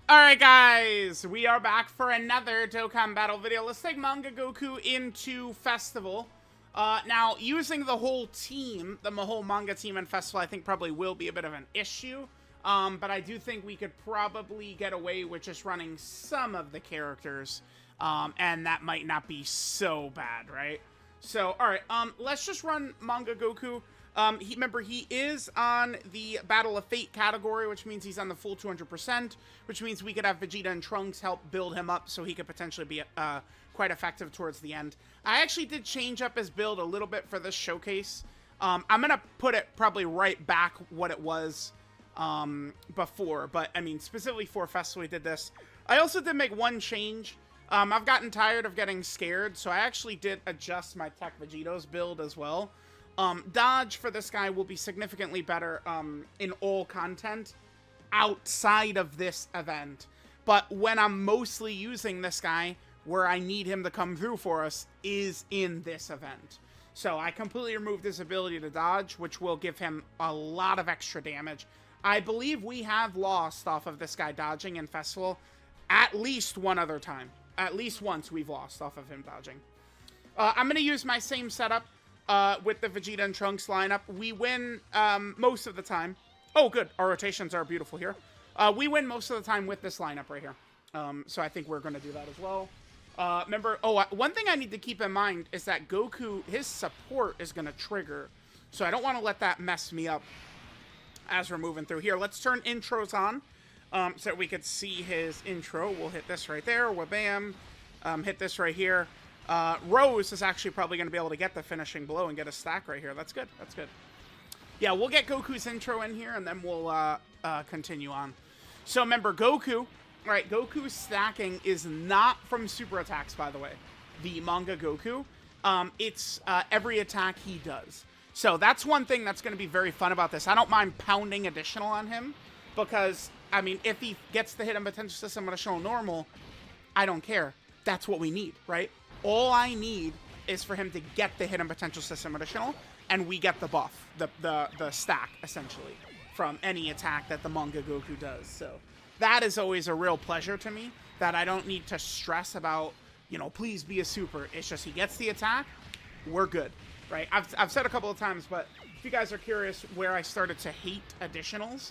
Alright guys, we are back for another Dokkan battle video. Let's take Manga Goku into Festival. Now, using the whole team, the whole manga team in Festival, I think probably will be a bit of an issue. But I do think we could probably get away with just running some of the characters. And that might not be so bad, right? So, alright, let's just run Manga Goku. Remember, he is on the Battle of Fate category, which means he's on the full 200%, which means we could have Vegeta and Trunks help build him up so he could potentially be quite effective towards the end. I actually did change up his build a little bit for this showcase. I'm going to put it probably right back what it was before, but, I mean, specifically for Festival, we did this. I also did make one change. I've gotten tired of getting scared, so I actually did adjust my Tech Vegito's build as well. Dodge for this guy will be significantly better in all content outside of this event. But when I'm mostly using this guy, where I need him to come through for us, is in this event. So I completely removed his ability to dodge, which will give him a lot of extra damage. I believe we have lost off of this guy dodging in Festival at least one other time. At least once we've lost off of him dodging. I'm going to use my same setup. With the Vegeta and Trunks lineup. We win most of the time. Oh, good. Our rotations are beautiful here. We win most of the time with this lineup right here. So I think we're going to do that as well. Remember, one thing I need to keep in mind is that Goku, his support is going to trigger. So I don't want to let that mess me up as we're moving through here. Let's turn intros on so that we could see his intro. We'll hit this right there. Wabam. Hit this right here. Rose is actually probably going to be able to get the finishing blow and get a stack right here. That's good. That's good. Yeah, we'll get Goku's intro in here, and then we'll continue on. So remember, Goku, right, Goku's stacking is not from super attacks, by the way. The Manga Goku. It's every attack he does. So that's one thing that's going to be very fun about this. I don't mind pounding additional on him, because, I mean, if he gets the hidden potential system additional normal, I don't care. That's what we need, right? All I need is for him to get the hidden potential system additional, and we get the buff, the stack, essentially, from any attack that the Manga Goku does. So that is always a real pleasure to me, that I don't need to stress about, you know, please be a super. It's just he gets the attack, we're good, right? I've said a couple of times, but if you guys are curious where I started to hate additionals,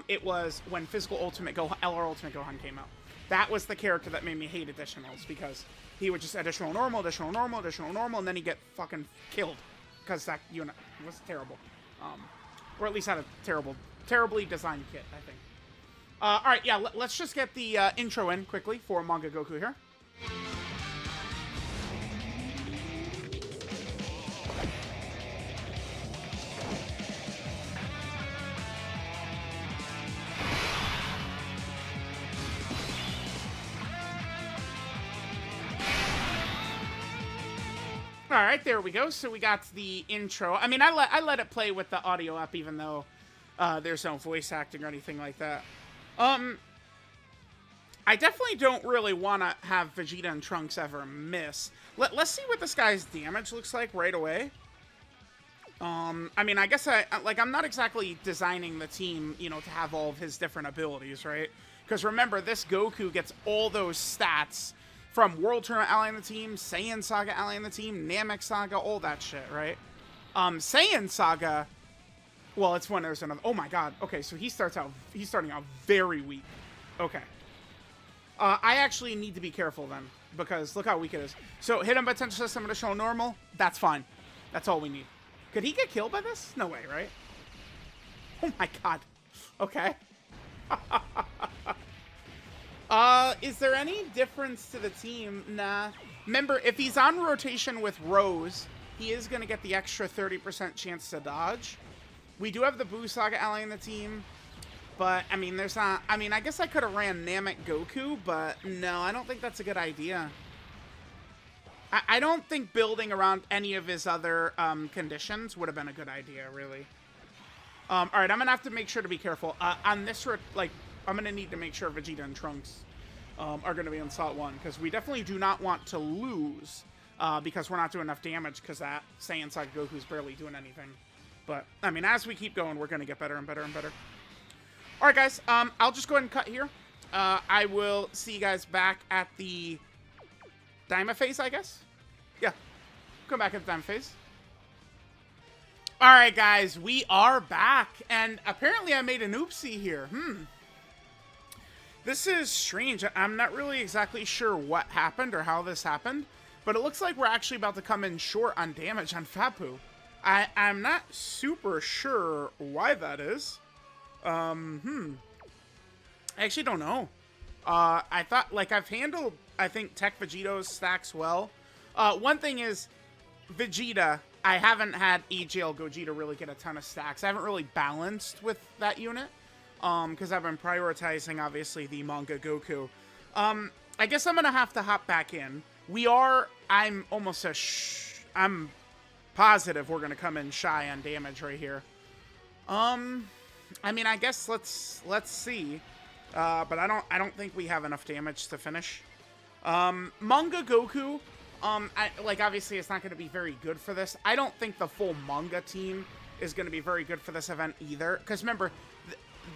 it was when Physical Ultimate Gohan, LR Ultimate Gohan came out. That was the character that made me hate additionals, because he would just additional normal, additional normal, additional normal, and then he'd get fucking killed. Because that unit was terrible. Or at least had a terribly designed kit, I think. Alright, yeah, let's just get the intro in quickly for Manga Goku here. All right, there we go. So we got the intro. I mean, I let it play with the audio up, even though there's no voice acting or anything like that. I definitely don't really want to have Vegeta and Trunks ever miss. Let's see what this guy's damage looks like right away. I mean, I guess I'm not exactly designing the team, you know, to have all of his different abilities, right? Because remember, this Goku gets all those stats from World Tournament ally in the team, Saiyan Saga ally in the team, Namek Saga, all that shit, right? Saiyan Saga, well, it's when there's another. Oh my god. Okay, so he's starting out very weak. Okay. I actually need to be careful then, because look how weak it is. So hidden potential system additional normal, that's fine. That's all we need. Could he get killed by this? No way, right? Oh my god. Okay. Is there any difference to the team? Nah. Remember, if he's on rotation with Rose, he is going to get the extra 30% chance to dodge. We do have the Buu Saga ally in the team, but, I mean, there's not... I mean, I guess I could have ran Namek Goku, but no, I don't think that's a good idea. I don't think building around any of his other conditions would have been a good idea, really. Alright, I'm going to have to make sure to be careful. On this, I'm going to need to make sure Vegeta and Trunks are going to be in slot 1, because we definitely do not want to lose, because we're not doing enough damage, because that Saiyan Saga Goku's barely doing anything. But, I mean, as we keep going, we're going to get better and better and better. Alright, guys, I'll just go ahead and cut here. I will see you guys back at the Daima phase, I guess. Yeah, come back at the Daima phase. All right, guys, we are back, and apparently I made an oopsie here. This is strange. I'm not really exactly sure what happened or how this happened, but it looks like we're actually about to come in short on damage on Fapu. I'm not super sure why that is. I actually don't know. I thought, like, I've handled, I think, Tech Vegito's stacks well. One thing is, Vegeta, I haven't had AGL Gogeta really get a ton of stacks. I haven't really balanced with that unit, because I've been prioritizing, obviously, the Manga Goku. I guess I'm going to have to hop back in. I'm almost I'm positive we're going to come in shy on damage right here. I mean, I guess let's see. But I don't think we have enough damage to finish. Manga Goku, obviously it's not going to be very good for this. I don't think the full manga team is going to be very good for this event either. Because remember,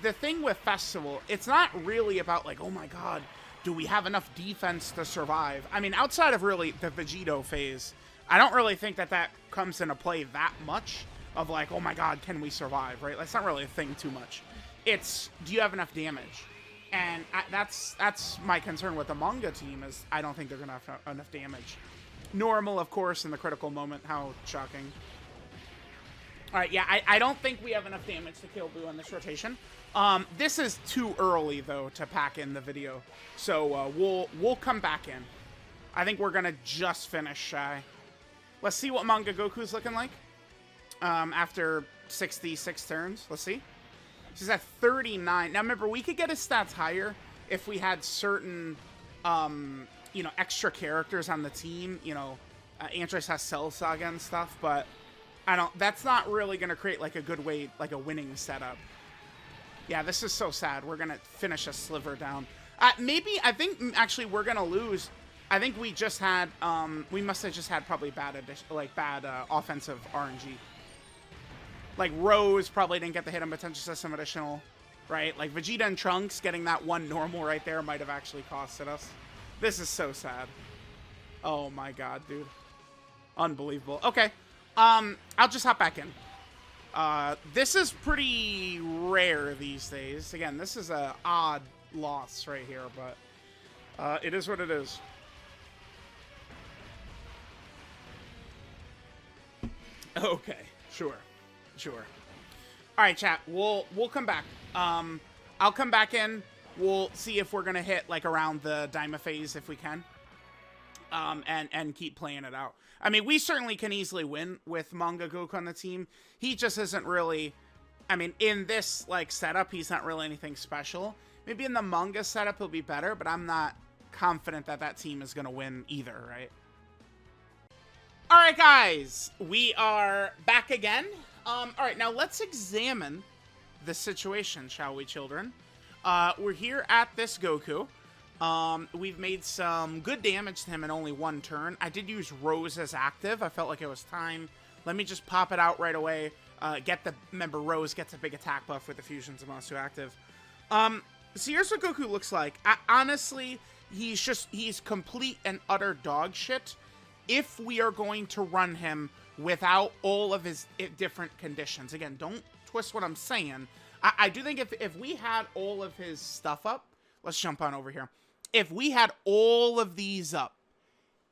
the thing with Festival, it's not really about like, oh my god, do we have enough defense to survive? I mean, outside of really the Vegito phase, I don't really think that comes into play that much of like, oh my god, can we survive, right? That's not really a thing too much. It's, do you have enough damage? And that's my concern with the manga team, is I don't think they're going to have enough damage. Normal, of course, in the critical moment. How shocking. Alright, yeah, I don't think we have enough damage to kill Boo on this rotation. This is too early, though, to pack in the video. So, we'll come back in. I think we're going to just finish shy. Let's see what Manga Goku's looking like. After 66 turns. Let's see. She's at 39. Now, remember, we could get his stats higher if we had certain, you know, extra characters on the team. You know, Antris has Cell Saga and stuff, but that's not really going to create, like, a good way, like, a winning setup. Yeah, this is so sad. We're going to finish a sliver down. Maybe, I think, actually, we're going to lose. I think we just had, we must have just had probably bad offensive RNG. Like, Rose probably didn't get the hit on Potential System additional, right? Like, Vegeta and Trunks getting that one normal right there might have actually costed us. This is so sad. Oh my god, dude. Unbelievable. Okay. I'll just hop back in. This is pretty rare these days. Again, this is a odd loss right here, but it is what it is. Okay, sure. Sure. Alright, chat. We'll come back. I'll come back in. We'll see if we're gonna hit, like, around the Daima phase if we can. And keep playing it out. I mean, we certainly can easily win with Manga Goku on the team. He just isn't really... I mean, in this, like, setup, he's not really anything special. Maybe in the manga setup he'll be better, but I'm not confident that team is gonna win either, right? Alright, guys. We are back again. Alright, now let's examine the situation, shall we, children? We're here at this Goku. We've made some good damage to him in only one turn. I did use Rose as active. I felt like it was time. Let me just pop it out right away. Remember, Rose gets a big attack buff with the fusions of Monster active. So here's what Goku looks like. Honestly, he's complete and utter dog shit if we are going to run him without all of his different conditions. Again, don't twist what I'm saying. I do think if we had all of his stuff up, let's jump on over here. If we had all of these up,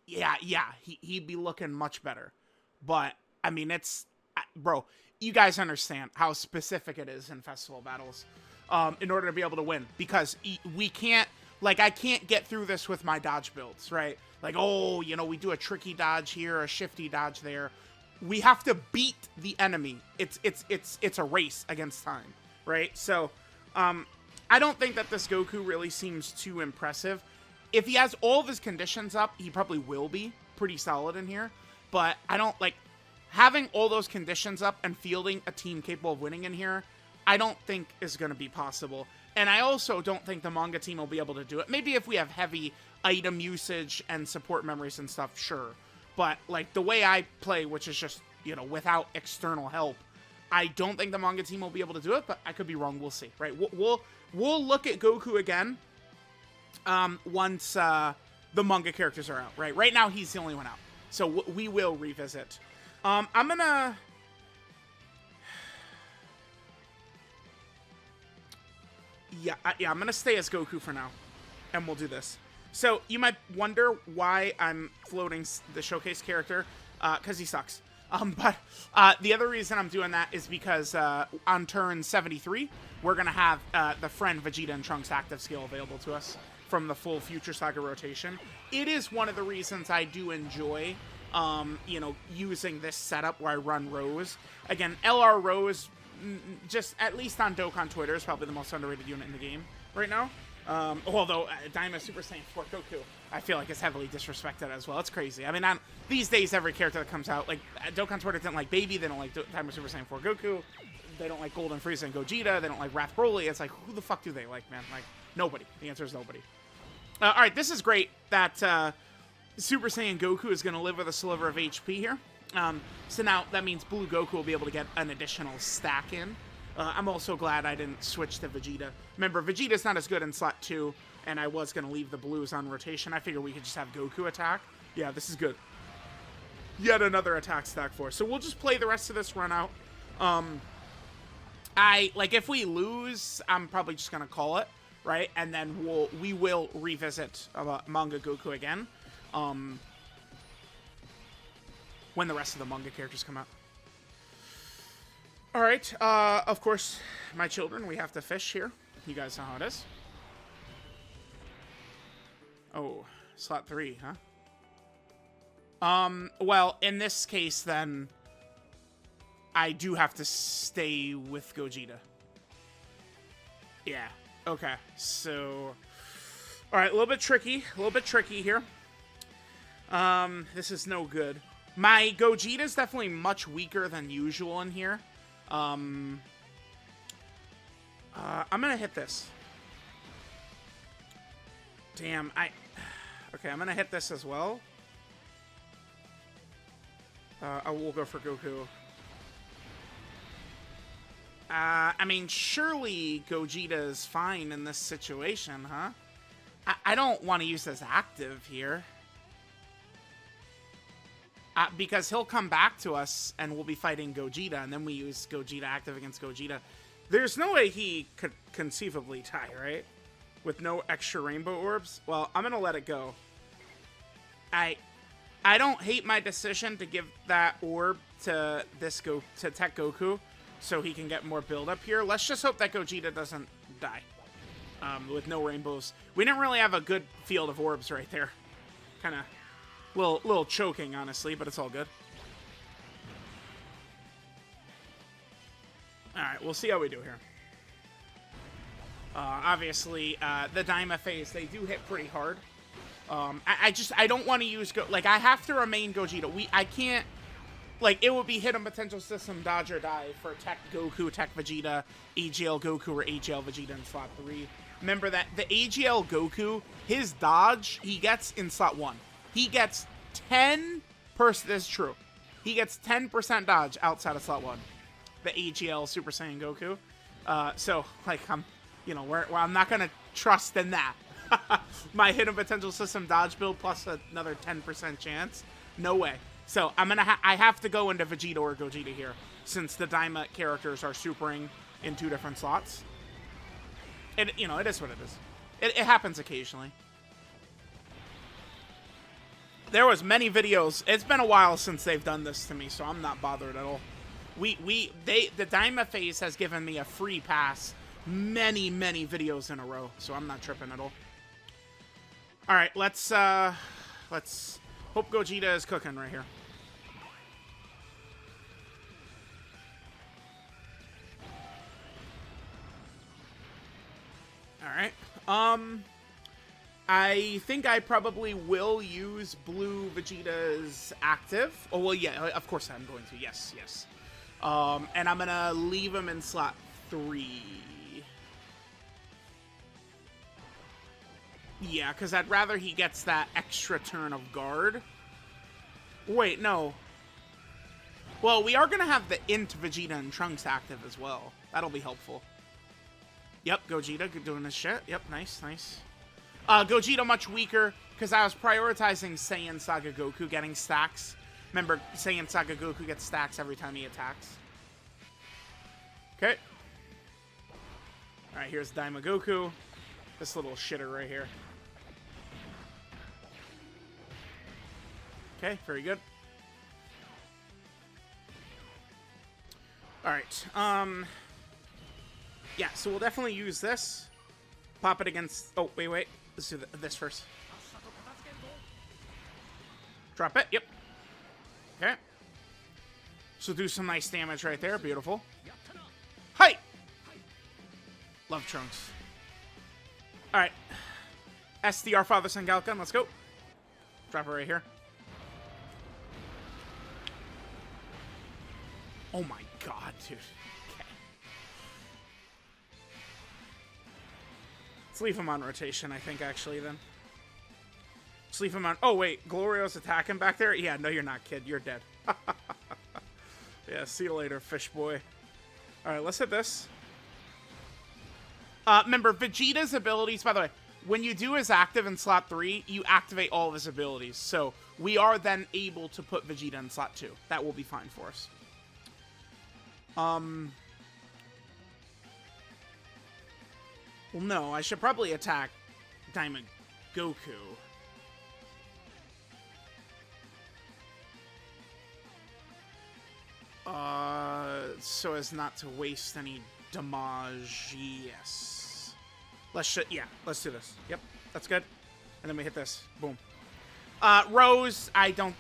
yeah, he'd be looking much better. But, I mean, bro, you guys understand how specific it is in festival battles in order to be able to win. Because we can't, like, I can't get through this with my dodge builds, right? Like, oh, you know, we do a tricky dodge here, a shifty dodge there. We have to beat the enemy. It's a race against time, right? So, I don't think that this Goku really seems too impressive. If he has all of his conditions up, he probably will be pretty solid in here. But I don't, like, having all those conditions up and fielding a team capable of winning in here, I don't think is going to be possible. And I also don't think the manga team will be able to do it. Maybe if we have heavy item usage and support memories and stuff, sure. But, like, the way I play, which is just, you know, without external help, I don't think the manga team will be able to do it, but I could be wrong. We'll see, right? We'll look at Goku again once the manga characters are out, right? Right now, he's the only one out. So we will revisit. I'm gonna... Yeah, I'm gonna stay as Goku for now, and we'll do this. So, you might wonder why I'm floating the showcase character, because he sucks. But the other reason I'm doing that is because on turn 73, we're gonna have the friend Vegeta and Trunks active skill available to us from the full Future Saga rotation. It is one of the reasons I do enjoy, you know, using this setup where I run Rose. Again, LR Rose, just at least on Dokkan Twitter, is probably the most underrated unit in the game right now. Although Daima Super Saiyan 4 Goku, I feel like is heavily disrespected as well. It's crazy. I mean, these days, every character that comes out, like Dokkan Twitter didn't like Baby, they don't like Daima Super Saiyan 4 Goku, they don't like Golden Frieza and Gogeta, they don't like Wrath Broly. It's like, who the fuck do they like, man? Like, nobody. The answer is nobody. Alright, this is great that Super Saiyan Goku is going to live with a sliver of HP here. So now that means Blue Goku will be able to get an additional stack in. I'm also glad I didn't switch to Vegeta. Remember, Vegeta's not as good in slot 2, and I was going to leave the blues on rotation. I figured we could just have Goku attack. Yeah, this is good. Yet another attack stack for us. So we'll just play the rest of this run out. If we lose, I'm probably just going to call it, right? And then we will revisit Manga Goku again. When the rest of the manga characters come out. Alright, of course, my children, we have to fish here. You guys know how it is. Oh, slot 3, huh? Well, in this case, then, I do have to stay with Gogeta. Yeah, okay, so... Alright, a little bit tricky here. This is no good. My Gogeta is definitely much weaker than usual in here. I'm gonna hit this. Damn, okay, I'm gonna hit this as well. I will go for Goku. I mean, surely Gogeta is fine in this situation, huh? I don't want to use this active here. Because he'll come back to us and we'll be fighting Gogeta, and then we use Gogeta active against Gogeta. There's no way he could conceivably tie, right? With no extra rainbow orbs? Well, I'm gonna let it go. I don't hate my decision to give that orb to Tech Goku so he can get more build up here. Let's just hope that Gogeta doesn't die. With no rainbows. We didn't really have a good field of orbs right there. Kinda little choking, honestly, but it's all good. Alright, we'll see how we do here. Obviously, the Daima phase, they do hit pretty hard. I don't want to use... I have to remain Gogeta. I can't... it would be hidden potential system dodge or die for Tech Goku, Tech Vegeta, AGL Goku, or AGL Vegeta in slot 3. Remember that the AGL Goku, his dodge, he gets in slot 1. He gets 10%, this is true, he gets 10% dodge outside of slot 1. The AGL Super Saiyan Goku. I'm not going to trust in that. My hidden potential system dodge build plus another 10% chance. No way. So I have to go into Vegeta or Gogeta here, since the Daima characters are supering in 2 different slots. It is what it is. It happens occasionally. There was many videos. It's been a while since they've done this to me, so I'm not bothered at all. The Daima phase has given me a free pass many videos in a row, so I'm not tripping at all. All right, let's hope Gogeta is cooking right here. All right. I think I probably will use Blue Vegeta's active. Oh, well, yeah, of course I'm going to. Yes. And I'm going to leave him in slot 3. Yeah, because I'd rather he gets that extra turn of guard. Wait, no. Well, we are going to have the Int Vegeta and Trunks active as well. That'll be helpful. Yep, Gogeta doing his shit. Yep, nice. Gogeta much weaker, because I was prioritizing Saiyan Saga Goku getting stacks. Remember, Saiyan Saga Goku gets stacks every time he attacks. Okay. Alright, here's Daima Goku. This little shitter right here. Okay, very good. Alright, yeah, so we'll definitely use this. Pop it against... Oh, wait. Let's do this first. Drop it, yep. Okay. So do some nice damage right there, beautiful. Hi! Love Trunks. Alright. SDR Father Sengalkan, let's go. Drop it right here. Oh my god, dude. Okay. Let's leave him on rotation, I think, actually, then. Let's leave him on... Oh, wait. Glorio's attacking back there? Yeah, no, you're not, kid. You're dead. Yeah, see you later, fish boy. Alright, let's hit this. Remember, Vegeta's abilities, by the way, when you do his active in slot 3, you activate all of his abilities. So, we are then able to put Vegeta in slot 2. That will be fine for us. Well, no, I should probably attack Diamond Goku. So as not to waste any damage. Yes. Let's do this. Yep, that's good. And then we hit this. Boom. Rose,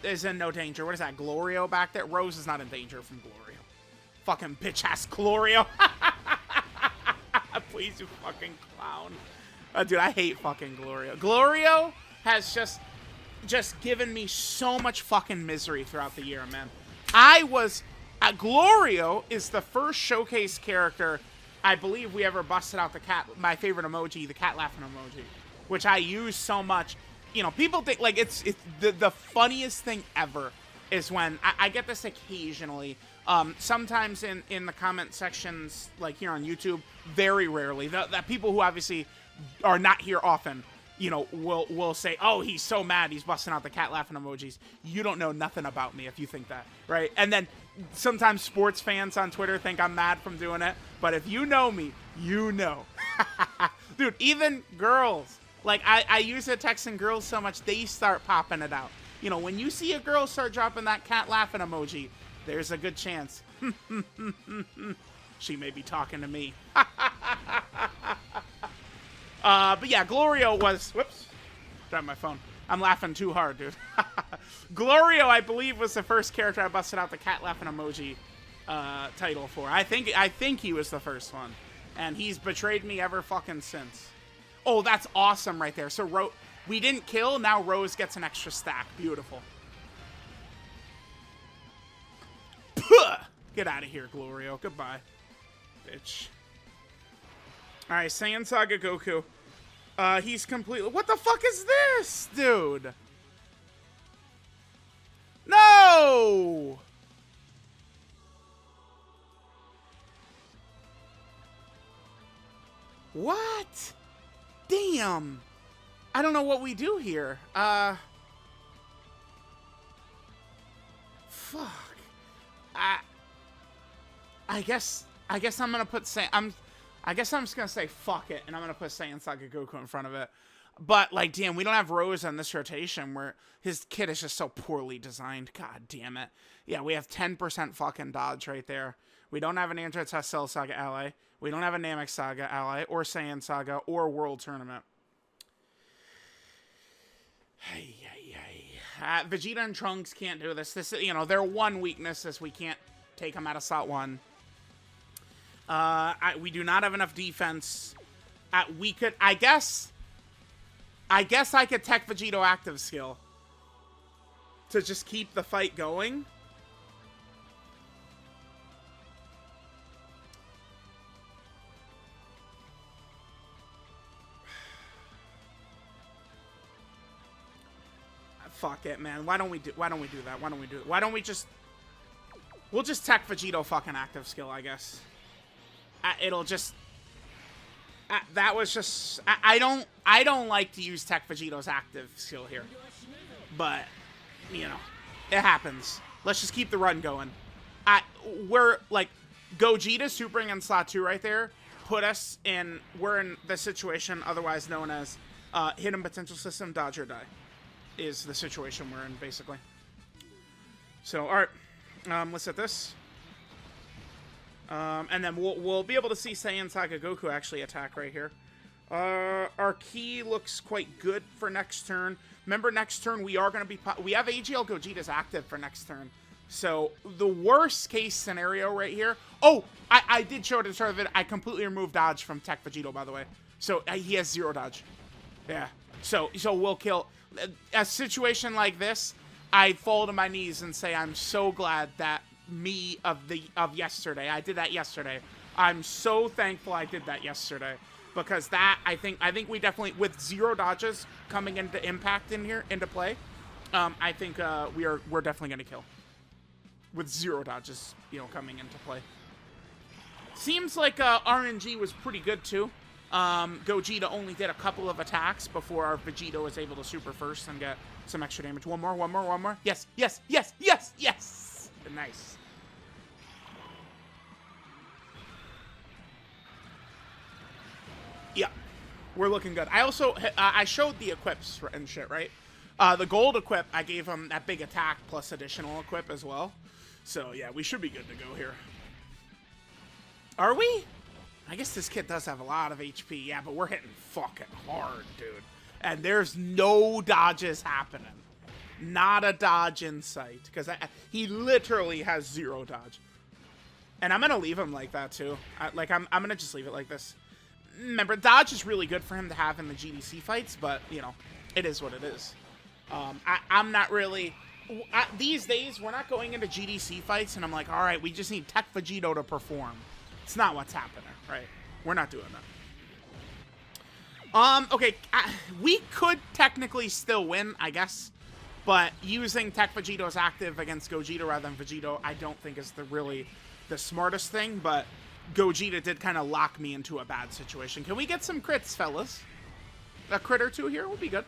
is in no danger. What is that, Glorio back there? Rose is not in danger from Glorio. Fucking bitch-ass Glorio. Please, you fucking clown. Dude, I hate fucking Glorio. Glorio has just given me so much fucking misery throughout the year, man. Glorio is the first showcase character I believe we ever busted out my favorite emoji, the cat laughing emoji, which I use so much. You know, people think, like, it's the funniest thing ever is when, I get this occasionally, sometimes in the comment sections, like here on YouTube, very rarely, that people who obviously are not here often, you know, will say, oh, he's so mad he's busting out the cat laughing emojis. You don't know nothing about me if you think that, right? And then sometimes sports fans on Twitter think I'm mad from doing it, but if you know me, you know. Dude, even girls, like, I use it texting girls so much, they start popping it out. You know, when you see a girl start dropping that cat laughing emoji, there's a good chance. She may be talking to me. But yeah, Glorio was... Whoops. Dropped my phone. I'm laughing too hard, dude. Glorio, I believe, was the first character I busted out the cat laughing emoji title for. I think he was the first one. And he's betrayed me ever fucking since. Oh, that's awesome right there. So we didn't kill, now Rose gets an extra stack. Beautiful. Puh! Get out of here, Glorio. Goodbye, bitch. Alright, Saiyan Saga Goku. He's completely... What the fuck is this, dude? No! What? Damn. I don't know what we do here. Fuck. I guess I'm gonna put I guess I'm just gonna say fuck it, and I'm gonna put Saiyan Saga Goku in front of it. But, like, damn, we don't have Rose on this rotation where his kit is just so poorly designed. God damn it. Yeah, we have 10% fucking dodge right there. We don't have an Android Cell Saga ally. We don't have a Namek Saga ally, or Saiyan Saga, or World Tournament. Hey. Vegeta and Trunks can't do this. This, you know, their one weakness is we can't take them out of slot 1. We do not have enough defense. We could, I guess I could tech Vegito active skill to just keep the fight going. Fuck it, man. Why don't we do that? Why don't we just... We'll just tech Vegito fucking active skill, I guess. It'll just... That was just... I don't like to use Tech Vegito's active skill here. But, you know, it happens. Let's just keep the run going. We're, like, Gogeta supering in slot 2 right there put us in... We're in the situation otherwise known as hidden potential system, dodge or die. Is the situation we're in, basically. So, alright. Let's hit this. And then we'll be able to see Saiyan Saga Goku actually attack right here. Our key looks quite good for next turn. Remember, next turn we are going to be... We have AGL Gogeta's active for next turn. So, the worst case scenario right here... Oh! I did show it at the start of it. I completely removed dodge from Tech Vegito, by the way. So, he has 0 dodge. Yeah. So we'll kill... A situation like this, I fall to my knees and say I'm so glad that me of yesterday. I did that yesterday. I'm so thankful I did that yesterday. Because that, I think we definitely, with 0 dodges coming into impact into play, I think we're definitely going to kill. With 0 dodges, you know, coming into play. Seems like RNG was pretty good too. Gogeta only did a couple of attacks before our Vegeta was able to super first and get some extra damage. One more. Yes. Nice. Yeah, we're looking good. I also, I showed the equips and shit, right? The gold equip, I gave him that big attack plus additional equip as well. So, yeah, we should be good to go here. Are we? I guess this kid does have a lot of HP. Yeah, but we're hitting fucking hard, dude. And there's no dodges happening. Not a dodge in sight. Because he literally has 0 dodge. And I'm going to leave him like that, too. I'm going to just leave it like this. Remember, dodge is really good for him to have in the GDC fights. But, you know, it is what it is. I'm not really... These days, we're not going into GDC fights. And I'm like, all right, we just need Tech Vegito to perform. It's not what's happening, right? We're not doing that. Okay, we could technically still win, I guess. But using Tech Vegito's active against Gogeta rather than Vegito, I don't think is really the smartest thing. But Gogeta did kind of lock me into a bad situation. Can we get some crits, fellas? A crit or 2 here would be good.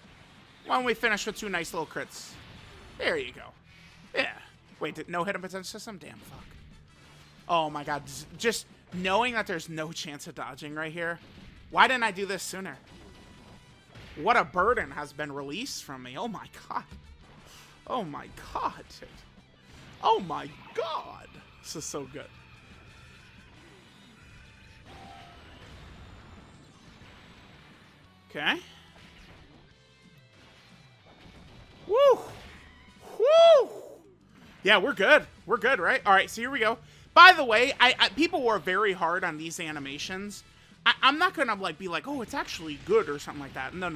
Why don't we finish with 2 nice little crits? There you go. Yeah. Wait, no hidden potential system? Damn, fuck. Oh my god. Just... Knowing that there's no chance of dodging right here, why didn't I do this sooner? What a burden has been released from me. Oh my god. Oh my god, dude. Oh my god. This is so good. Okay. Woo! Woo! Yeah, we're good. We're good, right? All right, so here we go. By the way, people were very hard on these animations. I'm not gonna like be like, oh, it's actually good or something like that. No.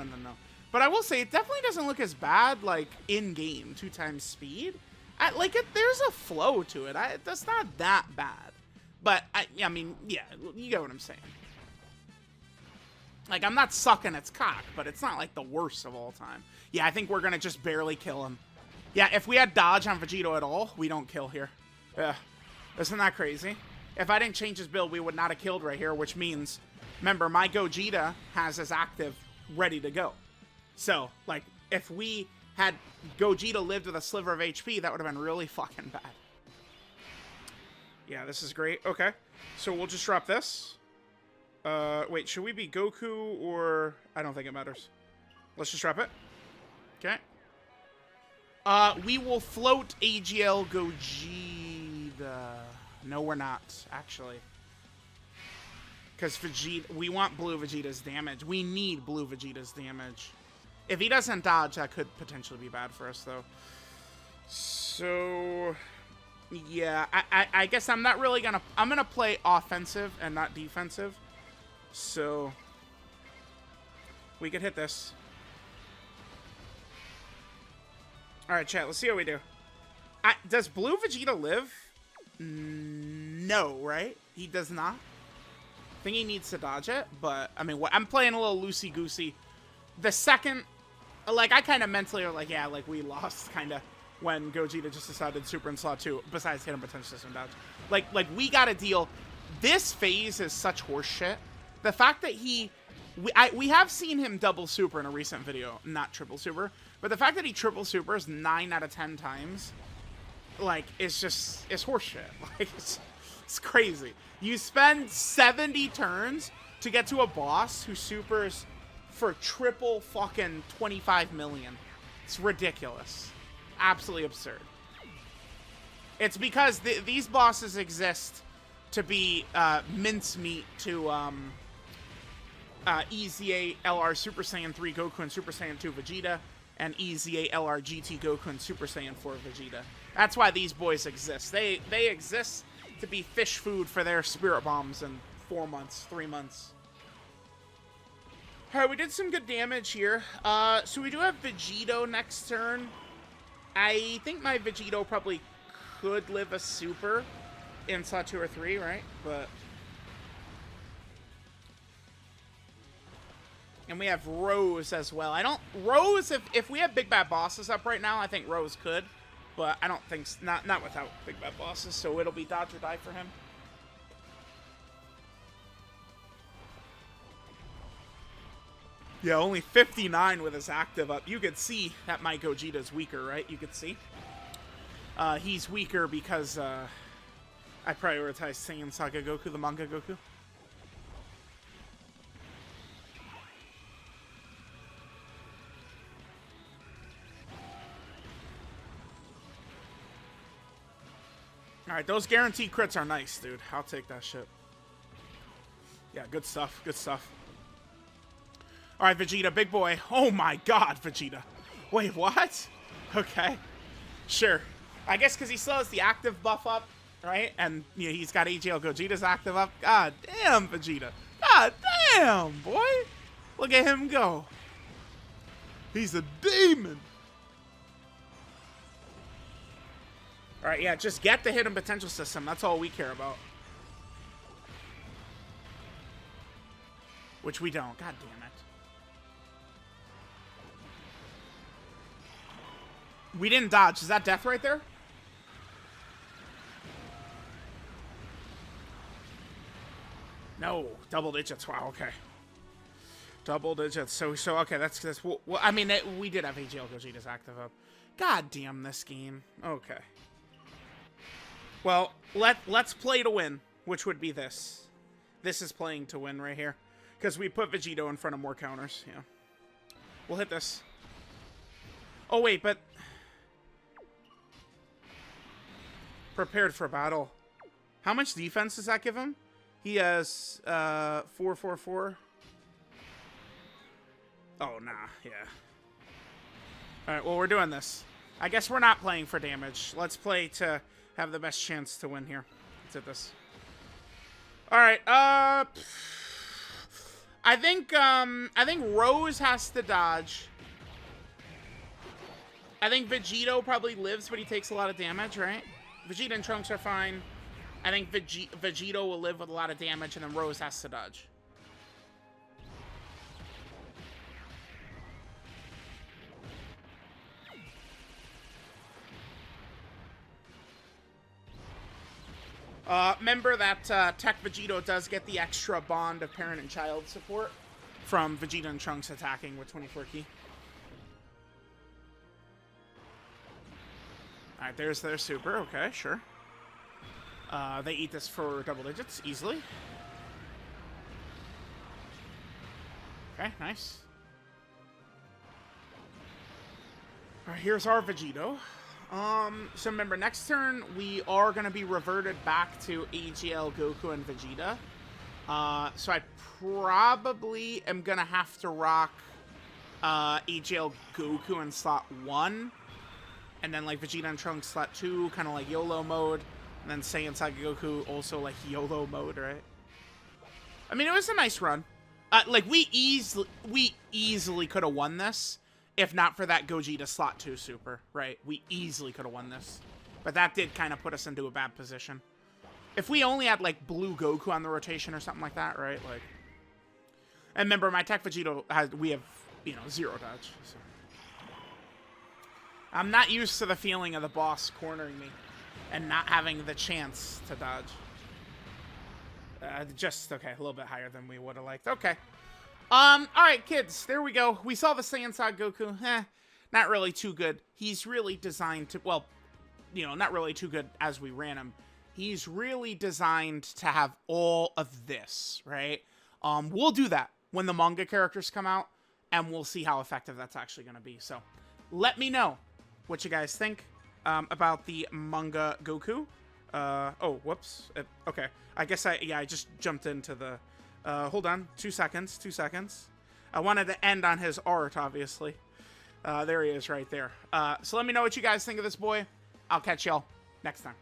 But I will say it definitely doesn't look as bad like in game 2 times speed. There's a flow to it. That's not that bad. But I mean, yeah, you get what I'm saying. Like, I'm not sucking its cock, but it's not like the worst of all time. Yeah, I think we're gonna just barely kill him. Yeah, if we had dodge on Vegito at all, we don't kill here. Yeah. Isn't that crazy? If I didn't change his build, we would not have killed right here, which means, remember, my Gogeta has his active ready to go. So, like, if we had Gogeta lived with a sliver of HP, that would have been really fucking bad. Yeah, this is great. Okay, so we'll just drop this. Wait, should we be Goku or... I don't think it matters. Let's just drop it. Okay. We will float AGL Gogeta. No, we're not, actually. Because Vegeta, we want Blue Vegeta's damage. We need Blue Vegeta's damage. If he doesn't dodge, that could potentially be bad for us, though. So, yeah, I guess I'm not really gonna... I'm gonna play offensive and not defensive. So, we could hit this. Alright, chat, let's see how we do. Does Blue Vegeta live? No, right? He does not. I think he needs to dodge it, but, I mean, I'm playing a little loosey-goosey. The second, like, I kind of mentally are like, yeah, like, we lost, kind of, when Gogeta just decided Super in Slot 2, besides hitting potential system dodge. Like, we gotta deal. This phase is such horseshit. The fact that he We have seen him double super in a recent video, not triple super. But the fact that he triple supers 9 out of 10 times, like, it's horseshit. Like, it's crazy. You spend 70 turns to get to a boss who supers for triple fucking 25 million. It's ridiculous. Absolutely absurd. It's because these bosses exist to be mincemeat to EZA LR Super Saiyan 3 Goku and Super Saiyan 2 Vegeta, and EZA LR GT Goku and Super Saiyan 4 Vegeta. That's why these boys exist. They exist to be fish food for their spirit bombs in 4 months, 3 months. Alright, we did some good damage here. So we do have Vegito next turn. I think my Vegito probably could live a super in slot 2 or 3, right? But... And we have Rose as well. Rose, if we have big bad bosses up right now, I think Rose could. But I don't think, not without big bad bosses, so it'll be dodge or die for him. Yeah, only 59 with his active up. You could see that my Gogeta's weaker, right? You could see. He's weaker because I prioritize Saiyan Saga Goku, the Manga Goku. Alright, those guaranteed crits are nice, dude. I'll take that shit. Yeah, good stuff. Good stuff. Alright, Vegeta, big boy. Oh my god, Vegeta. Wait, what? Okay. Sure. I guess because he still has the active buff up, right? And you know, he's got AGL Gogeta's active up. God damn, Vegeta. God damn, boy. Look at him go. He's a demon. Alright, yeah, just get the hidden potential system. That's all we care about. Which we don't. God damn it. We didn't dodge. Is that death right there? No. Double digits. Wow, okay. Double digits. So okay, that's well, I mean, we did have AGL Gogeta's active up. God damn this game. Okay. Well, let's play to win, which would be this. This is playing to win right here. Because we put Vegito in front of more counters. Yeah. We'll hit this. Oh, wait, but... Prepared for battle. How much defense does that give him? He has 444. Oh, nah. Yeah. Alright, well, we're doing this. I guess we're not playing for damage. Let's play to... have the best chance to win here. Let's hit this. Alright, I think Rose has to dodge. I think Vegito probably lives, but he takes a lot of damage, right? Vegeta and Trunks are fine. I think Vegito will live with a lot of damage, and then Rose has to dodge. Remember that Tech Vegito does get the extra bond of parent and child support from Vegeta and Trunks attacking with 24 key. Alright, there's their super. Okay, sure. They eat this for double digits easily. Okay, nice. Alright, here's our Vegito. So remember, next turn, we are going to be reverted back to AGL, Goku, and Vegeta. So I probably am going to have to rock AGL, Goku in slot 1. And then, like, Vegeta and Trunks slot 2, kind of like YOLO mode. And then Saiyan Saga Goku also, like, YOLO mode, right? I mean, it was a nice run. Like, we easily could have won this. If not for that Gogeta slot 2 super, right? We easily could have won this. But that did kind of put us into a bad position. If we only had, like, blue Goku on the rotation or something like that, right? Like, and remember, my Tech Vegito we have, you know, 0 dodge. So. I'm not used to the feeling of the boss cornering me and not having the chance to dodge. Okay, a little bit higher than we would have liked. Okay. Alright, kids, there we go. We saw the Saiyan Goku. Not really too good. He's really designed to, well, you know, not really too good as we ran him. He's really designed to have all of this, right? We'll do that when the manga characters come out, and we'll see how effective that's actually going to be. So, let me know what you guys think about the Manga Goku. Oh, whoops. Okay. I guess I just jumped into the... hold on. 2 seconds. 2 seconds. I wanted to end on his art, obviously. There he is right there. So let me know what you guys think of this boy. I'll catch y'all next time.